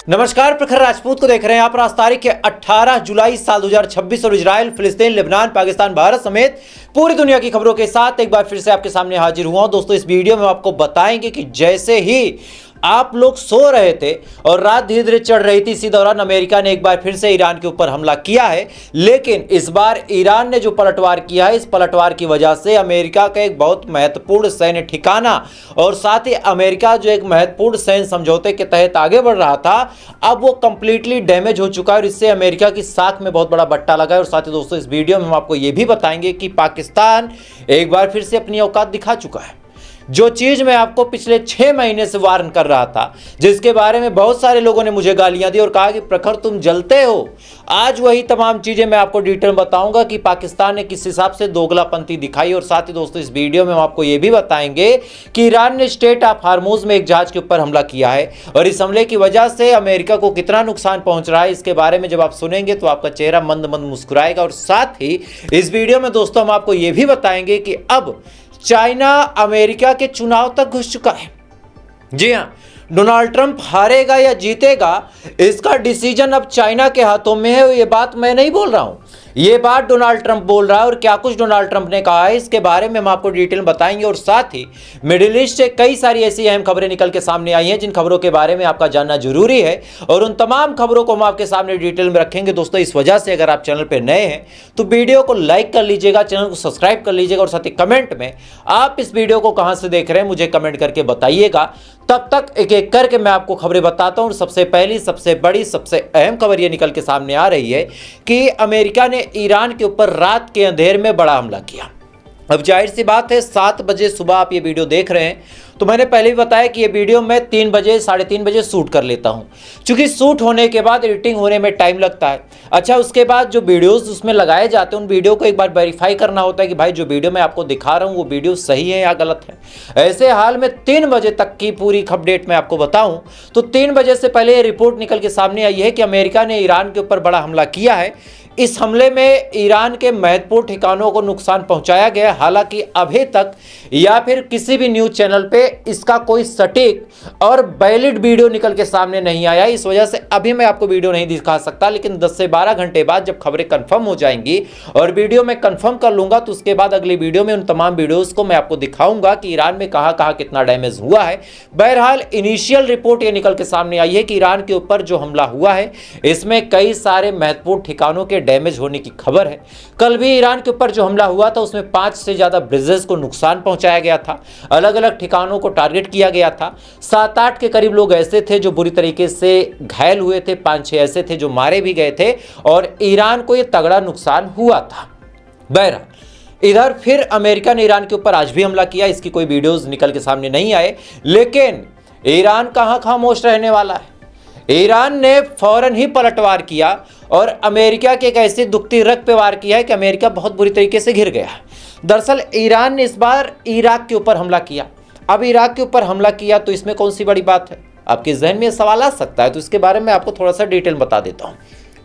नमस्कार, प्रखर राजपूत को देख रहे हैं आप। आज तारीख है 18 जुलाई साल 2026 और इजराइल, फिलिस्तीन, लेबनान, पाकिस्तान, भारत समेत पूरी दुनिया की खबरों के साथ एक बार फिर से आपके सामने हाजिर हुआ हूं। दोस्तों, इस वीडियो में आपको बताएंगे कि जैसे ही आप लोग सो रहे थे और रात धीरे धीरे चढ़ रही थी, इसी दौरान अमेरिका ने एक बार फिर से ईरान के ऊपर हमला किया है। लेकिन इस बार ईरान ने जो पलटवार किया है, इस पलटवार की वजह से अमेरिका का एक बहुत महत्वपूर्ण सैन्य ठिकाना और साथ ही अमेरिका जो एक महत्वपूर्ण सैन्य समझौते के तहत आगे बढ़ रहा था, अब वो कंप्लीटली डैमेज हो चुका है और इससे अमेरिका की साख में बहुत बड़ा बट्टा लगा है। और साथ ही दोस्तों, इस वीडियो में हम आपको ये भी बताएंगे कि पाकिस्तान एक बार फिर से अपनी औकात दिखा चुका है। जो चीज मैं आपको पिछले 6 महीने से वार्न कर रहा था, जिसके बारे में बहुत सारे लोगों ने मुझे गालियां दी और कहा कि प्रखर तुम जलते हो, आज वही तमाम चीजें मैं आपको डिटेल बताऊंगा कि पाकिस्तान ने किस हिसाब से दोगलापंती दिखाई। और साथ ही दोस्तों, इस वीडियो में हम आपको यह भी बताएंगे कि ईरान ने स्ट्रेट ऑफ हार्मूज में एक जहाज के ऊपर हमला किया है और इस हमले की वजह से अमेरिका को कितना नुकसान पहुंच रहा है, इसके बारे में जब आप सुनेंगे तो आपका चेहरा मंद मंद मुस्कुराएगा। और साथ ही इस वीडियो में दोस्तों हम आपको यह भी बताएंगे कि अब चाइना अमेरिका के चुनाव तक घुस चुका है। जी हां, डोनाल्ड ट्रंप हारेगा या जीतेगा, इसका डिसीजन अब चाइना के हाथों में है। ये बात मैं नहीं बोल रहा हूं, ये बात डोनाल्ड ट्रंप बोल रहा है। और क्या कुछ डोनाल्ड ट्रंप ने कहा है, इसके बारे में हम आपको डिटेल बताएंगे। और साथ ही मिडिल ईस्ट से कई सारी ऐसी अहम खबरें निकल के सामने आई हैं, जिन खबरों के बारे में आपका जानना जरूरी है और उन तमाम खबरों को हम आपके सामने डिटेल में रखेंगे। दोस्तों, इस वजह से अगर आप चैनल पर नए हैं तो वीडियो को लाइक कर लीजिएगा, चैनल को सब्सक्राइब कर लीजिएगा और साथ ही कमेंट में आप इस वीडियो को कहां से देख रहे हैं मुझे कमेंट करके बताइएगा। तब तक एक एक करके मैं आपको खबरें बताता हूं। सबसे पहली, सबसे बड़ी, सबसे अहम खबर यह निकल के सामने आ रही है कि अमेरिका ने ईरान के ऊपर रात के अंधेर में बड़ा हमला किया। अब जाहिर सी बात है, 7 बजे सुबह आप ये वीडियो देख रहे हैं, तो मैंने पहले भी बताया कि ये वीडियो मैं 3 बजे, 3:30 बजे शूट कर लेता हूं, क्योंकि शूट होने के बाद एडिटिंग होने में टाइम लगता है। अच्छा, उसके बाद जो वीडियोस उसमें लगाए जाते हैं, उन वीडियो को एक बार वेरीफाई करना होता है कि भाई जो वीडियो मैं आपको दिखा रहा हूं वो वीडियो सही है या गलत है। ऐसे हाल में 3 बजे तक की पूरी अपडेट मैं आपको बताऊं तो 3 बजे से पहले ये रिपोर्ट निकल के सामने आई है कि अमेरिका ने ईरान के ऊपर बड़ा हमला किया है। इस हमले में ईरान के महत्वपूर्ण ठिकानों को नुकसान पहुंचाया गया। हालांकि अभी तक या फिर किसी भी न्यूज चैनल पे इसका कोई सटीक और वैलिड वीडियो निकल के सामने नहीं आया, इस वजह से अभी मैं आपको वीडियो नहीं दिखा सकता। लेकिन 10 से 12 घंटे बाद जब खबरें कंफर्म हो जाएंगी और वीडियो में कंफर्म कर लूंगा, तो उसके बाद अगली वीडियो में उन तमाम वीडियोस को मैं आपको दिखाऊंगा कि ईरान में कहां कहां कितना डैमेज हुआ है। बहरहाल, इनिशियल रिपोर्ट ये निकल के सामने आई है कि ईरान के ऊपर जो हमला हुआ है, इसमें कई सारे महत्वपूर्ण ठिकानों के डैमेज होने की खबर है। कल भी ईरान के ऊपर जो हमला हुआ था, उसमें 5 से ज्यादा ब्रिजेस को नुकसान पहुंचाया गया था, अलग अलग ठिकानों को टारगेट किया गया था। 7-8 के करीब लोग ऐसे थे जो बुरी तरीके से घायल हुए थे, 5-6 ऐसे थे जो मारे भी गए थे और ईरान को यह तगड़ा नुकसान हुआ था। बहरहाल, इधर फिर अमेरिका ने ईरान के ऊपर आज भी हमला किया। इसकी कोई वीडियोस निकल के सामने नहीं आए, लेकिन ईरान कहां खामोश रहने वाला है। ईरान ने फौरन ही पलटवार किया और अमेरिका के एक ऐसी दुखती रग पे वार किया है कि अमेरिका बहुत बुरी तरीके से घिर गया। दरअसल ईरान ने इस बार इराक के ऊपर हमला किया। अब इराक के ऊपर हमला किया तो इसमें कौन सी बड़ी बात है, आपके जहन में सवाल आ सकता है, तो इसके बारे में आपको थोड़ा सा डिटेल बता देता हूं।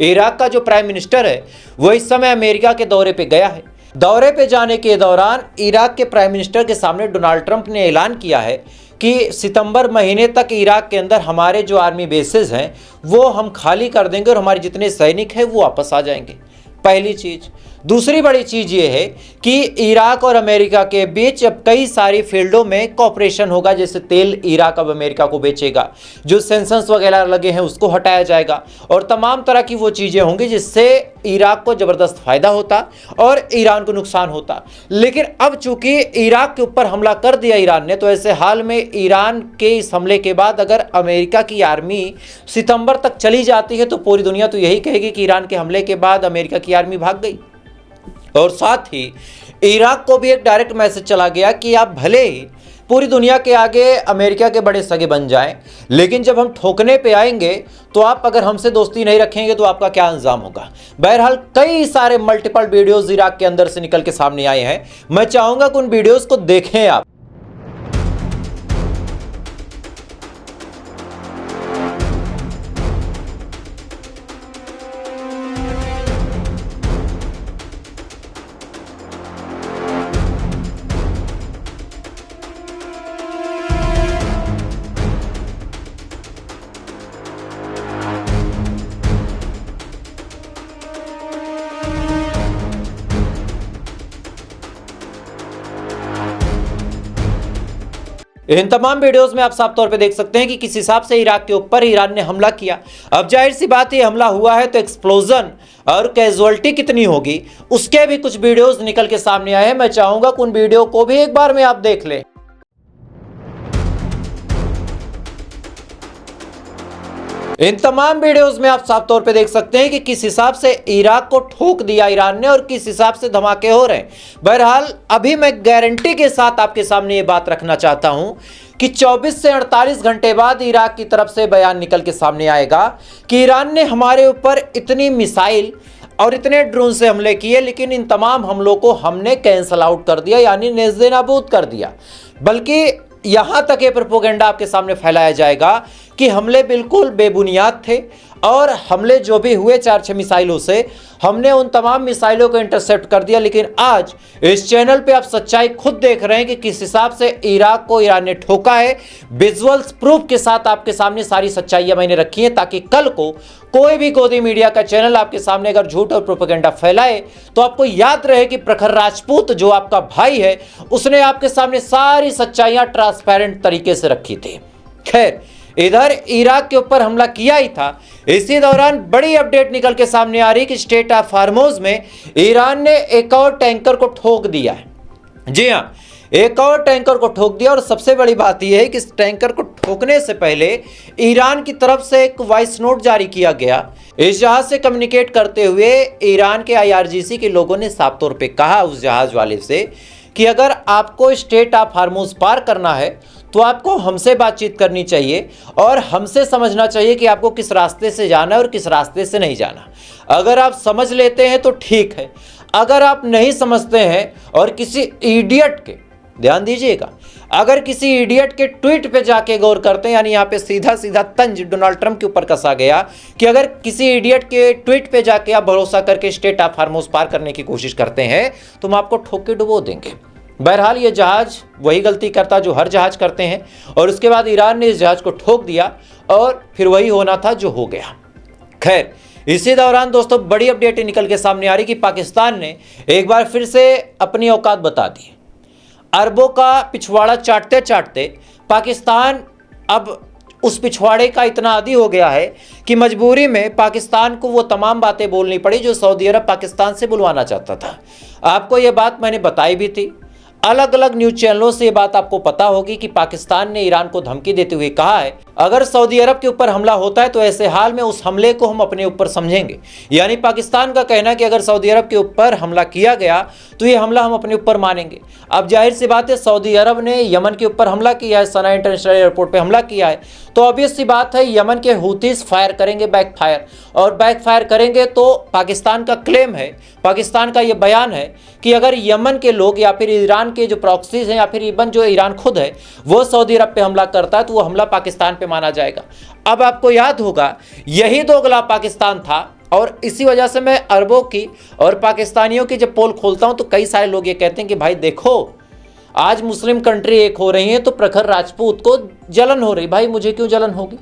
इराक का जो प्राइम मिनिस्टर है वो इस समय अमेरिका के दौरे पे गया है। दौरे पे जाने के दौरान इराक के प्राइम मिनिस्टर के सामने डोनाल्ड ट्रंप ने ऐलान किया है कि सितंबर महीने तक इराक के अंदर हमारे जो आर्मी बेसेस हैं वो हम खाली कर देंगे और हमारे जितने सैनिक हैं वो वापस आ जाएंगे। पहली चीज। दूसरी बड़ी चीज ये है कि इराक और अमेरिका के बीच अब कई सारी फील्डों में कॉपरेशन होगा। जैसे तेल इराक अब अमेरिका को बेचेगा, जो सेंक्शंस वगैरह लगे हैं उसको हटाया जाएगा और तमाम तरह की वो चीजें होंगी जिससे इराक को जबरदस्त फायदा होता और ईरान को नुकसान होता। लेकिन अब चूंकि इराक के ऊपर हमला कर दिया ईरान ने, तो ऐसे हाल में ईरान के इस हमले के बाद अगर अमेरिका की आर्मी सितंबर तक चली जाती है तो पूरी दुनिया तो यही कहेगी कि ईरान के हमले के बाद अमेरिका की आर्मी भाग गई। और साथ ही इराक को भी एक डायरेक्ट मैसेज चला गया कि आप भले ही पूरी दुनिया के आगे अमेरिका के बड़े सगे बन जाएं, लेकिन जब हम ठोकने पे आएंगे तो आप अगर हमसे दोस्ती नहीं रखेंगे तो आपका क्या अंजाम होगा। बहरहाल, कई सारे मल्टीपल वीडियोस इराक के अंदर से निकल के सामने आए हैं। मैं चाहूंगा कि उन वीडियोस को देखें आप। इन तमाम वीडियोस में आप साफ तौर पे देख सकते हैं कि किस हिसाब से इराक के ऊपर ईरान ने हमला किया। अब जाहिर सी बात है, हमला हुआ है तो एक्सप्लोजन और कैजुअलिटी कितनी होगी उसके भी कुछ वीडियोस निकल के सामने आए हैं। मैं चाहूंगा कि उन वीडियो को भी एक बार में आप देख लें। इन तमाम वीडियोस में आप साफ तौर पे देख सकते हैं कि किस हिसाब से इराक को ठोक दिया ईरान ने और किस हिसाब से धमाके हो रहे हैं। बहरहाल अभी मैं गारंटी के साथ आपके सामने ये बात रखना चाहता हूं कि 24 से 48 घंटे बाद इराक की तरफ से बयान निकल के सामने आएगा कि ईरान ने हमारे ऊपर इतनी मिसाइल और इतने ड्रोन से हमले किए, लेकिन इन तमाम हमलों को हमने कैंसल आउट कर दिया, यानी नेज़े नाबूद कर दिया। बल्कि यहां तक ये प्रोपोगेंडा आपके सामने फैलाया जाएगा कि हमले बिल्कुल बेबुनियाद थे और हमले जो भी हुए 4-6 मिसाइलों से, हमने उन तमाम मिसाइलों को इंटरसेप्ट कर दिया। लेकिन आज इस चैनल पे आप सच्चाई खुद देख रहे हैं कि किस हिसाब से इराक को ईरान ने ठोका है। विजुअल्स प्रूफ के साथ आपके सामने सारी सच्चाइयां मैंने रखी हैं, ताकि कल को कोई भी गोदी मीडिया का चैनल आपके सामने अगर झूठ और प्रोपेगेंडा फैलाए तो आपको याद रहे कि प्रखर राजपूत जो आपका भाई है उसने आपके सामने सारी सच्चाइयां ट्रांसपेरेंट तरीके से रखी थी। खैर, इधर इराक के ऊपर हमला किया ही था, इसी दौरान बड़ी अपडेट निकल के सामने आ रही कि स्टेट ऑफ हार्मोज में ईरान ने एक और टैंकर को ठोक दिया है। जी हां, एक और टैंकर को ठोक दिया। और सबसे बड़ी बात यह है कि इस टैंकर को ठोकने से पहले ईरान की तरफ से एक वॉइस नोट जारी किया गया। इस जहाज से कम्युनिकेट करते हुए ईरान के IRGC के लोगों ने साफ तौर पे कहा उस जहाज वाले से कि अगर आपको स्टेट ऑफ हार्मोज पार करना है तो आपको हमसे बातचीत करनी चाहिए और हमसे समझना चाहिए कि आपको किस रास्ते से जाना है और किस रास्ते से नहीं जाना। अगर आप समझ लेते हैं तो ठीक है, अगर आप नहीं समझते हैं और किसी इडियट के, ध्यान दीजिएगा, अगर किसी इडियट के ट्वीट पे जाके गौर करते हैं, यानी यहाँ पे सीधा सीधा तंज डोनाल्ड ट्रंप के ऊपर कसा गया कि अगर किसी इडियट के ट्वीट पे जाके आप भरोसा करके स्टेट ऑफ हार्मोज पार करने की कोशिश करते हैं तो हम आपको ठोक के डुबो देंगे। बहरहाल ये जहाज वही गलती करता जो हर जहाज करते हैं और उसके बाद ईरान ने इस जहाज को ठोक दिया और फिर वही होना था जो हो गया। खैर, इसी दौरान दोस्तों बड़ी अपडेट निकल के सामने आ रही कि पाकिस्तान ने एक बार फिर से अपनी औकात बता दी। अरबों का पिछवाड़ा चाटते चाटते पाकिस्तान अब उस पिछवाड़े का इतना आदी हो गया है कि मजबूरी में पाकिस्तान को वो तमाम बातें बोलनी पड़ी जो सऊदी अरब पाकिस्तान से बुलवाना चाहता था। आपको ये बात मैंने बताई भी थी, अलग अलग न्यूज चैनलों से ये बात आपको पता होगी कि पाकिस्तान ने ईरान को धमकी देते हुए कहा है अगर सऊदी अरब के ऊपर हमला होता है तो ऐसे हाल में उस हमले को हम अपने ऊपर समझेंगे। यानी पाकिस्तान का कहना है कि अगर सऊदी अरब के ऊपर हमला किया गया तो ये हमला हम अपने ऊपर मानेंगे। अब जाहिर सी बात है, सऊदी अरब ने यमन के ऊपर हमला किया है, सना इंटरनेशनल एयरपोर्ट पर हमला किया है, तो ऑब्वियस सी बात है यमन के हूतीस फायर करेंगे बैकफायर, और बैकफायर करेंगे तो पाकिस्तान का क्लेम है, पाकिस्तान का ये बयान है कि अगर यमन के लोग या फिर ईरान के जो प्रॉक्सीज हैं या फिर इवन जो ईरान खुद है वो सऊदी अरब पे हमला करता है तो वो हमला पाकिस्तान पे माना जाएगा। अब आपको याद होगा यही दोगला पाकिस्तान था और इसी वजह से मैं अरबों की और पाकिस्तानियों की जब पोल खोलता हूं तो कई सारे लोग ये कहते हैं कि भाई देखो आज मुस्लिम कंट्री एक हो रही है तो प्रखर राजपूत को जलन हो रही। भाई मुझे क्यों जलन होगी?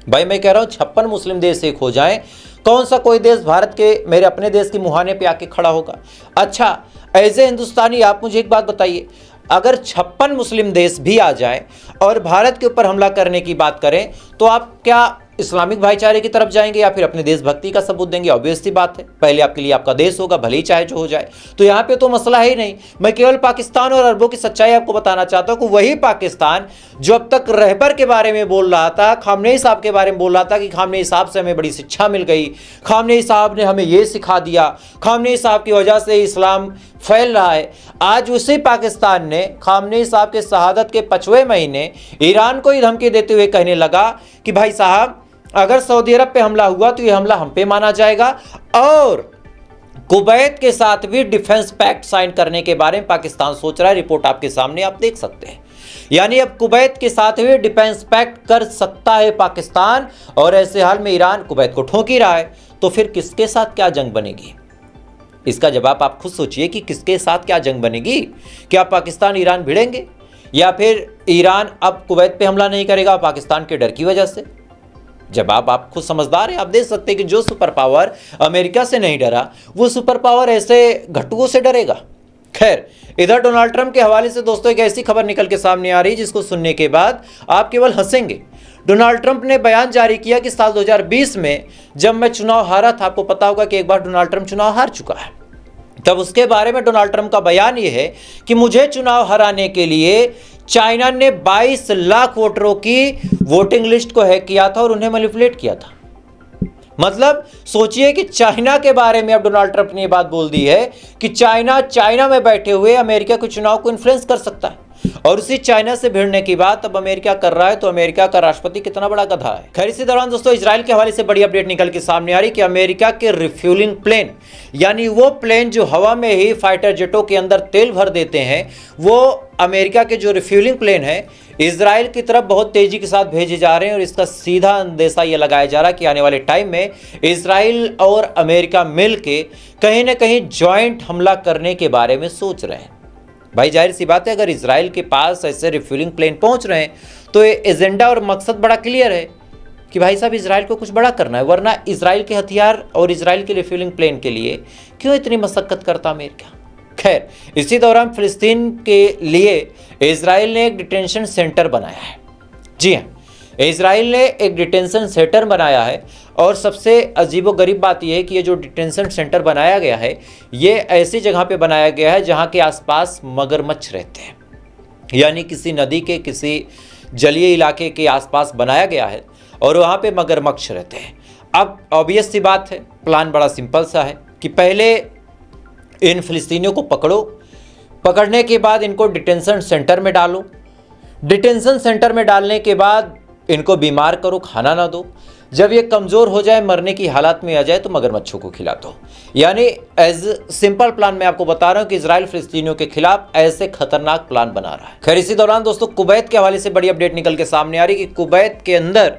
भाई मैं कह रहा हूं 56 मुस्लिम देश एक हो जाएं, कौन सा कोई देश भारत के मेरे अपने देश के मुहाने पे आके खड़ा होगा? अच्छा, एज ए हिंदुस्तानी आप मुझे एक बात बताइए, अगर 56 मुस्लिम देश भी आ जाएं और भारत के ऊपर हमला करने की बात करें तो आप क्या इस्लामिक भाईचारे की तरफ जाएंगे या फिर अपने देशभक्ति का सबूत देंगे? ऑब्वियस सी बात है, पहले आपके लिए आपका देश होगा, भले ही चाहे जो हो जाए। तो यहाँ पे तो मसला है ही नहीं। मैं केवल पाकिस्तान और अरबों की सच्चाई आपको बताना चाहता हूँ कि वही पाकिस्तान जो अब तक रहबर के बारे में बोल रहा था, खामनेई साहब के बारे में बोल रहा था कि खामनेई साहब से हमें बड़ी शिक्षा मिल गई, खामनेई साहब ने हमें ये सिखा दिया, खामनेई साहब की वजह से इस्लाम फैल रहा है, आज उसी पाकिस्तान ने खामनेई साहब के शहादत के 5वें महीने ईरान को ही धमकी देते हुए कहने लगा कि भाई साहब अगर सऊदी अरब पे हमला हुआ तो ये हमला हम पे माना जाएगा, और कुवैत के साथ भी डिफेंस पैक्ट साइन करने के बारे में पाकिस्तान सोच रहा है। रिपोर्ट आपके सामने आप देख सकते हैं। यानी अब कुवैत के साथ भी डिफेंस पैक्ट कर सकता है पाकिस्तान, और ऐसे हाल में ईरान कुवैत को ठोक ही रहा है। तो फिर किसके साथ क्या जंग बनेगी? इसका जवाब आप खुद सोचिए कि किसके साथ क्या जंग बनेगी। क्या पाकिस्तान ईरान भिड़ेंगे या फिर ईरान अब कुवैत पे हमला नहीं करेगा पाकिस्तान के डर की वजह से? जवाब आप खुद समझदार हैं, आप देख सकते हैं कि जो सुपर पावर अमेरिका से नहीं डरा वो सुपर पावर ऐसे घटुओं से डरेगा। खैर, इधर डोनाल्ड ट्रंप के हवाले से दोस्तों एक ऐसी खबर निकल के सामने आ रही है जिसको सुनने के बाद आप केवल हंसेंगे। डोनाल्ड ट्रंप ने बयान जारी किया कि साल 2020 में जब मैं चुनाव हारा था, आपको पता होगा कि एक बार डोनाल्ड ट्रंप चुनाव हार चुका है, तब उसके बारे में डोनाल्ड ट्रंप का बयान यह है कि मुझे चुनाव हराने के लिए चाइना ने 22 लाख वोटरों की वोटिंग लिस्ट को हैक किया था और उन्हें मैनिपुलेट किया था। मतलब सोचिए कि चाइना के बारे में अब डोनाल्ड ट्रंप ने यह बात बोल दी है कि चाइना में बैठे हुए अमेरिका के चुनाव को इन्फ्लुएंस कर सकता है, और उसी चाइना से भिड़ने की बात अब अमेरिका कर रहा है, तो अमेरिका का राष्ट्रपति कितना बड़ा गधा है। खैर, इसी दौरान दोस्तों इजराइल के हवाले से बड़ी अपडेट निकल के सामने आ रही कि अमेरिका के रिफ्यूलिंग प्लेन, यानी वो प्लेन जो हवा में ही फाइटर जेटों के अंदर तेल भर देते हैं, वो अमेरिका के जो रिफ्यूलिंग प्लेन है इजराइल की तरफ बहुत तेजी के साथ भेजे जा रहे हैं। और इसका सीधा अंदेशा यह लगाया जा रहा है कि आने वाले टाइम में इजराइल और अमेरिका मिलके कहीं ना कहीं ज्वाइंट हमला करने के बारे में सोच रहे हैं। भाई जाहिर सी बात है, अगर इजराइल के पास ऐसे रिफ्यूलिंग प्लेन पहुंच रहे हैं तो ये एजेंडा और मकसद बड़ा क्लियर है कि भाई साहब इजराइल को कुछ बड़ा करना है, वरना इजराइल के हथियार और इजराइल के रिफ्यूलिंग प्लेन के लिए क्यों इतनी मशक्कत करता अमेरिका। खैर, इसी दौरान फिलिस्तीन के लिए इजराइल ने एक डिटेंशन सेंटर बनाया है। जी हाँ, इजराइल ने एक डिटेंशन सेंटर बनाया है, और सबसे अजीबोगरीब बात यह है कि ये जो डिटेंशन सेंटर बनाया गया है ये ऐसी जगह पे बनाया गया है जहाँ के आसपास मगरमच्छ रहते हैं, यानी किसी नदी के किसी जलीय इलाके के आसपास बनाया गया है और वहाँ पे मगरमच्छ रहते हैं। अब ऑब्वियस सी बात है, प्लान बड़ा सिंपल सा है कि पहले इन फिलिस्तीनियों को पकड़ो, पकड़ने के बाद इनको डिटेंशन सेंटर में डालो, डिटेंशन सेंटर में डालने के बाद इनको बीमार करो, खाना ना दो, जब ये कमज़ोर हो जाए, मरने की हालत में आ जाए तो मगरमच्छों को खिला दो। यानी एज सिंपल प्लान मैं आपको बता रहा हूँ कि इजराइल फिलिस्तीनियों के खिलाफ ऐसे खतरनाक प्लान बना रहा है। खैर, इसी दौरान दोस्तों कुवैत के हवाले से बड़ी अपडेट निकल के सामने आ रही कि कुवैत के अंदर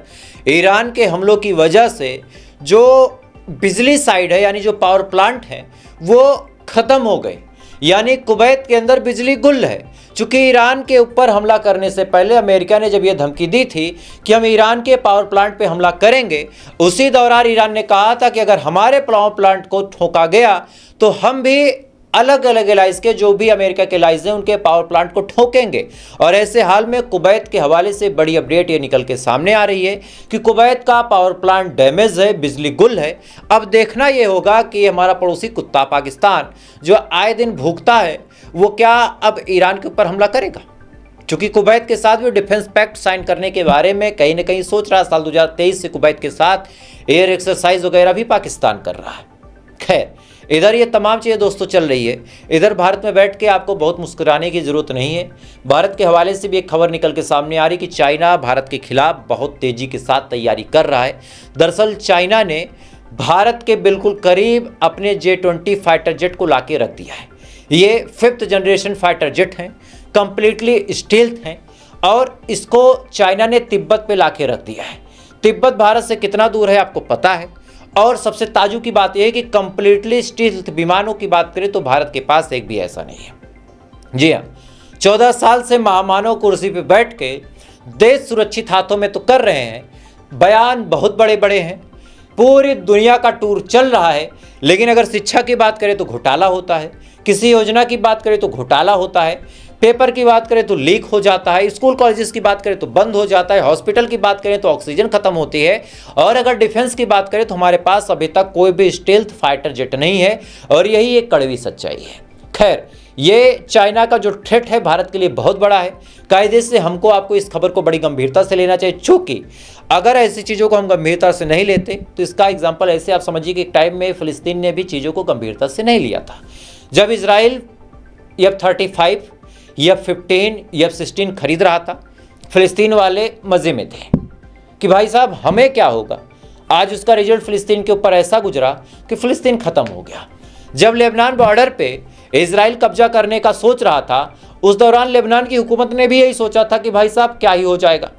ईरान के हमलों की वजह से जो बिजली साइड है, यानी जो पावर प्लांट है, वो ख़त्म हो गए, यानी कुवैत के अंदर बिजली गुल है। चूंकि ईरान के ऊपर हमला करने से पहले अमेरिका ने जब यह धमकी दी थी कि हम ईरान के पावर प्लांट पे हमला करेंगे, उसी दौरान ईरान ने कहा था कि अगर हमारे पावर प्लांट को ठोका गया तो हम भी अलग अलग एलाइज के, जो भी अमेरिका के एलाइज हैं, उनके पावर प्लांट को ठोकेंगे। और ऐसे हाल में कुवैत के हवाले से बड़ी अपडेट ये निकल के सामने आ रही है कि कुवैत का पावर प्लांट डैमेज है, बिजली गुल है। अब देखना ये होगा कि हमारा पड़ोसी कुत्ता पाकिस्तान जो आए दिन भूखता है, वो क्या अब ईरान के ऊपर हमला करेगा। चूंकि कुवैत के साथ भी डिफेंस पैक्ट साइन करने के बारे में कहीं ना कहीं सोच रहा है। साल 2023 से कुवैत के साथ एयर एक्सरसाइज वगैरह भी पाकिस्तान कर रहा है। खैर, इधर ये तमाम चीज़ें दोस्तों चल रही है। इधर भारत में बैठ के आपको बहुत मुस्कुराने की ज़रूरत नहीं है। भारत के हवाले से भी एक खबर निकल के सामने आ रही कि चाइना भारत के खिलाफ बहुत तेज़ी के साथ तैयारी कर रहा है। दरअसल चाइना ने भारत के बिल्कुल करीब अपने J-20 फाइटर जेट को ला के रख दिया है। ये 5th जनरेशन फाइटर जेट हैं, कंप्लीटली स्टील्थ हैं, और इसको चाइना ने तिब्बत पे ला के रख दिया है। तिब्बत भारत से कितना दूर है आपको पता है। और सबसे ताजू की बात यह है कि कंप्लीटली स्टील्थ विमानों की बात करें तो भारत के पास एक भी ऐसा नहीं है। जी हाँ, 14 साल से महामानव कुर्सी पे बैठ के देश सुरक्षित हाथों में तो कर रहे हैं, बयान बहुत बड़े बड़े हैं, पूरी दुनिया का टूर चल रहा है, लेकिन अगर शिक्षा की बात करें तो घोटाला होता है, किसी योजना की बात करें तो घोटाला होता है, पेपर की बात करें तो लीक हो जाता है, स्कूल कॉलेजेस की बात करें तो बंद हो जाता है, हॉस्पिटल की बात करें तो ऑक्सीजन खत्म होती है, और अगर डिफेंस की बात करें तो हमारे पास अभी तक कोई भी स्टेल्थ फाइटर जेट नहीं है। और यही एक कड़वी सच्चाई है। खैर, ये चाइना का जो थ्रेट है भारत के लिए बहुत बड़ा है। कायदे से हमको आपको इस खबर को बड़ी गंभीरता से लेना चाहिए, चूँकि अगर ऐसी चीज़ों को हम गंभीरता से नहीं लेते तो इसका एग्जाम्पल ऐसे आप समझिए कि एक टाइम में फ़िलिस्तीन ने भी चीज़ों को गंभीरता से नहीं लिया था। जब इजराइल F-35 F-15 F-16 खरीद रहा था, फ़िलिस्तीन वाले मज़े में थे कि भाई साहब हमें क्या होगा। आज उसका रिजल्ट फ़िलिस्तीन के ऊपर ऐसा गुजरा कि फ़िलिस्तीन ख़त्म हो गया। जब लेबनान बॉर्डर पे इजराइल कब्जा करने का सोच रहा था, उस दौरान लेबनान की हुकूमत ने भी यही सोचा था कि भाई साहब क्या ही हो जाएगा।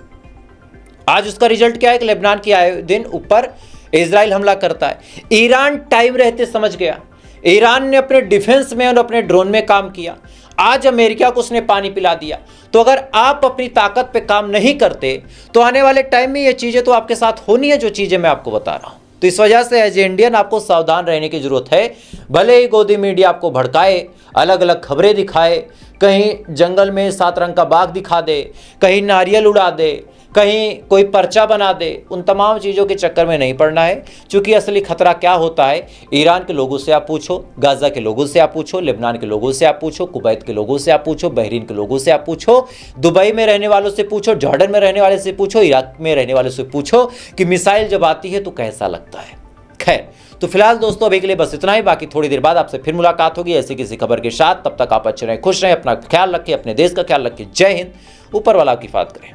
आज उसका रिजल्ट क्या है कि लेबनान के आए दिन ऊपर इजराइल हमला करता है। ईरान टाइम रहते समझ गया, ईरान ने अपने डिफेंस में और अपने ड्रोन में काम किया। आज अमेरिका को उसने पानी पिला दिया। तो अगर आप अपनी ताकत पे काम नहीं करते तो आने वाले टाइम में ये चीज़ें तो आपके साथ होनी है, जो चीज़ें मैं आपको बता रहा हूँ। तो इस वजह से एज ए इंडियन आपको सावधान रहने की जरूरत है। भले ही गोदी मीडिया आपको भड़काए, अलग अलग खबरें दिखाए, कहीं जंगल में 7 रंग का बाघ दिखा दे, कहीं नारियल उड़ा दे, कहीं कोई पर्चा बना दे, उन तमाम चीज़ों के चक्कर में नहीं पड़ना है। क्योंकि असली खतरा क्या होता है, ईरान के लोगों से आप पूछो, गाज़ा के लोगों से आप पूछो, लेबनान के लोगों से आप पूछो, कुवैत के लोगों से आप पूछो, बहरीन के लोगों से आप पूछो, दुबई में रहने वालों से पूछो, जॉर्डन में रहने वाले से पूछो, इराक में रहने वालों से पूछो कि मिसाइल जब आती है तो कैसा लगता है। खैर, तो फिलहाल दोस्तों अभी के लिए बस इतना ही। बाकी थोड़ी देर बाद आपसे फिर मुलाकात होगी ऐसी किसी खबर के साथ। तब तक आप अच्छे रहें, खुश रहें, अपना ख्याल रखें, अपने देश का ख्याल रखें। जय हिंद, ऊपर वाला आपकी हिफाज़त करें।